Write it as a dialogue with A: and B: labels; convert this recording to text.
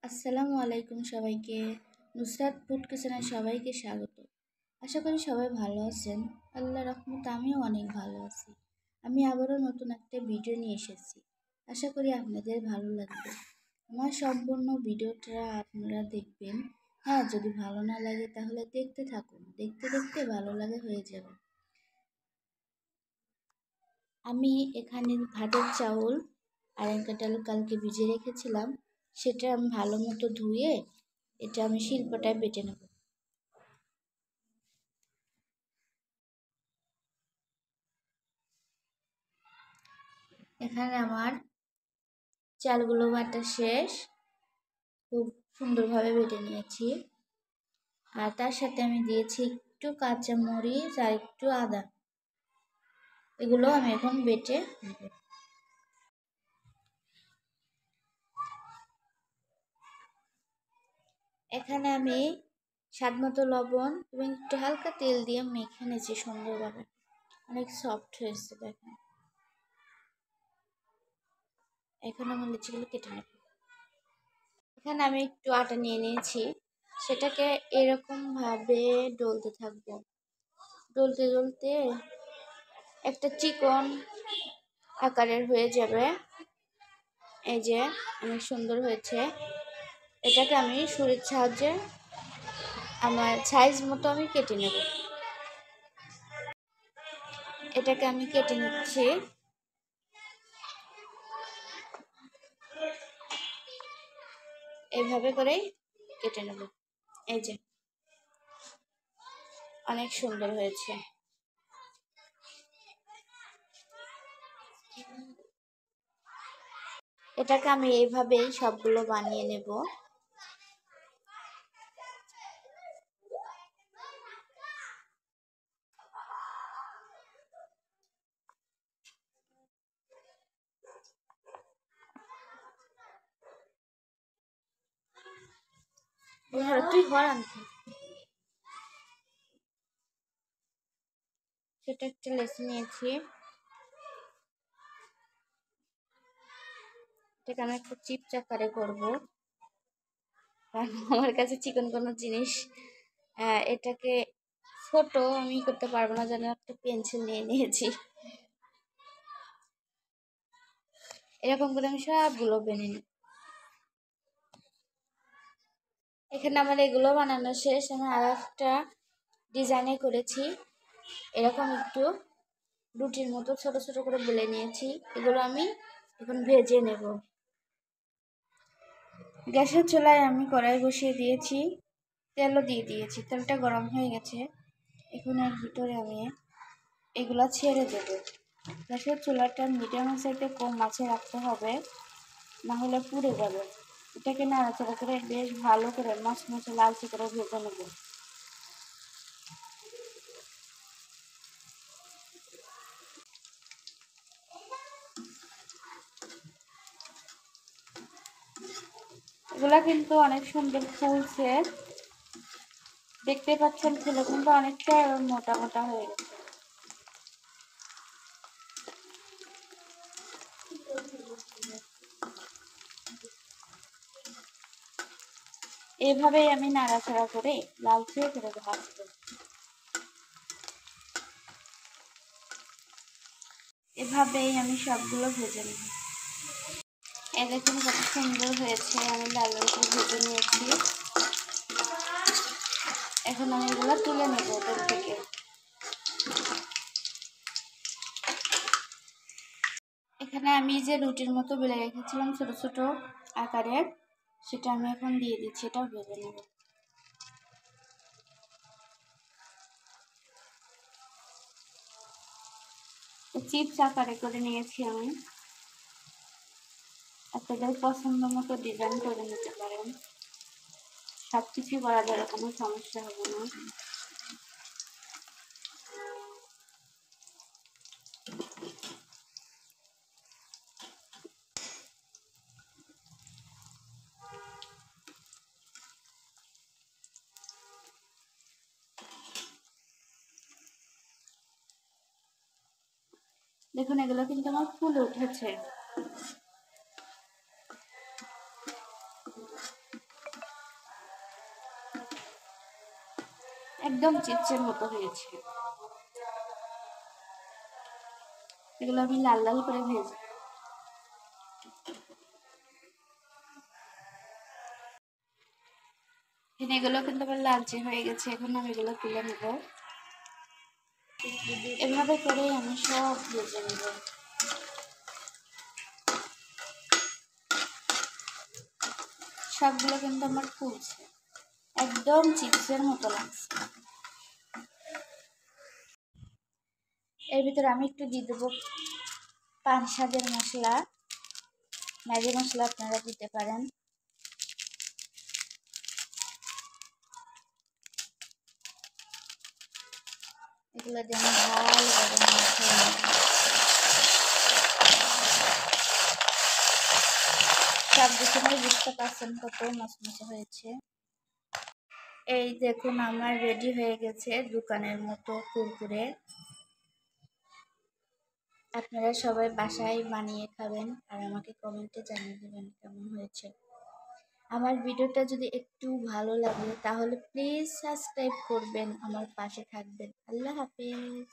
A: আসসালামু আলাইকুম সবাইকে। নুসরাত ফুড কিচেনে সবাইকে স্বাগত। আশা করি সবাই ভালো আছেন। আল্লাহর রহমতে আমিও অনেক ভালো আছি। আমি আবারও নতুন একটা ভিডিও নিয়ে এসেছি। আশা করি আপনাদের ভালো লাগবে। আমার সম্পূর্ণ ভিডিওটা আপনারা দেখবেন। হ্যাঁ, যদি ভালো না লাগে তাহলে দেখতে থাকুন। দেখতে দেখতে ভালো লাগে হয়ে যাবে। আমি এখানে ভাতের চাউল আর ডাল কালকে ভিজিয়ে রেখেছিলাম। সেটা আমি ভালো মতো ধুয়ে এটা আমি শিলপাটায় বেটে নেব। এখানে আমার চালগুলো বাটা শেষ, খুব সুন্দরভাবে বেটে নিয়েছি। আর তার সাথে আমি দিয়েছি একটু কাঁচা মরিচ আর একটু আদা। এগুলো আমি এখন বেটে নেব। এখানে আমি স্বাদ মতো লবণ এবং একটু হালকা তেল দিয়ে মেখে নিয়েছি সুন্দরভাবে। অনেক সফট হয়েছে দেখেন। এখন আমি লিচিগুলো কেটে নেব। এখানে আমি একটু আটা নিয়ে নিয়েছি, সেটাকে এরকম ভাবে ডলতে থাকবো। ডলতে ডলতে একটা চিকন আকারের হয়ে যাবে। এই যে অনেক সুন্দর হয়েছে। এটাকে আমি ছুরির সাহায্যে আমার সাইজ মতো আমি কেটে নেব। এটাকে আমি কেটে নিচ্ছি। এইভাবে করেই কেটে নেব। এই যে অনেক সুন্দর হয়েছে। এটাকে আমি এইভাবেই সবগুলো বানিয়ে নেব। তুই হরান সেটা একটা লেসে নিয়েছি। এটাকে আমি একটু চিপস আকারে করবো, কারণ আমার কাছে চিকন কোনো জিনিস এটাকে ছোট আমি করতে পারবো না, যেন একটা পেন্সিল নিয়ে নিয়েছি। এরকম করে আমি সবগুলো বেনে নিই। এখানে আমার এগুলো বানানো শেষ। আমি আর একটা ডিজাইনে করেছি, এরকম একটু রুটির মতো ছোট ছোট করে বেলে নিয়েছি। এগুলো আমি এখন ভেজে নেব। গ্যাসের চুলায় আমি কড়াই বসিয়ে দিয়েছি, তেলও দিয়ে দিয়েছি। তেলটা গরম হয়ে গেছে। এখন এর ভিতরে আমি এগুলো ছেড়ে দেব। গ্যাসের চুলাটা মিডিয়াম সাইডে কম আঁচে রাখতে হবে, না হলে পুড়ে যাবে। এটাকে নাড়াচাড়া করে বেশ ভালো করে মচমচে লালচে করে ভেজে নেব। এগুলা কিন্তু অনেক সুন্দর ফুলছে, দেখতে পাচ্ছেন। ফুলে কিন্তু অনেকটা মোটা মোটা হয়ে গেছে। এভাবেই আমি নাড়াচাড়া করে লালচে করে ভাজবো। এভাবেই আমি সবগুলো ভেজে নেব। এই দেখুন কত সুন্দর হয়েছে। আমি লাল লাল করে ভেজে নিয়েছি। এখন আমি এগুলো তুলে নেব ওদের থেকে। এখানে আমি যে রুটির মতো বেলে রেখেছিলাম ছোট ছোট আকারে, সেটা আমি এখন দিয়ে দিচ্ছি। এটাও ভেজে নেব। চিপস আকারে করে নিয়েছি আমি। আপনাদের পছন্দ মতো ডিজাইন করে নিতে পারেন। সবকিছু করা যাবে, কোনো সমস্যা হবে না। দেখুন এগুলো কিন্তু আমার ফুলে উঠেছে। একদম চিপসের মতো হয়েছে। এগুলো আমি লাল লাল করে ভেজে এগুলো কিন্তু আমার লালচে হয়ে গেছে। এখন আমি এগুলো তুলে নেব। এভাবে করে আমি সব ভেজে নেব। সবগুলো কিন্তু আমার ফুলছে, একদম চিপসের মতো লাগছে। এর ভিতরে আমি একটু দিয়ে দেবো পান স্বাদের মশলা, ম্যাগি মশলা আপনারা দিতে পারেন। এগুলো দিয়ে আমি ভালোভাবে মাখিয়ে নেব। সব দেখে বুঝতে পারছেন কত মচমচে হয়েছে। এই দেখুন আমার রেডি হয়ে গেছে দোকানের মতো কুরকুরে। আপনারা সবাই বাসায় বানিয়ে খাবেন আর আমাকে কমেন্টে জানিয়ে দেবেন কেমন হয়েছে। আমার ভিডিওটা যদি একটু ভালো লাগে তাহলে প্লিজ সাবস্ক্রাইব করবেন, আমার পাশে থাকবেন। আল্লাহ হাফেজ।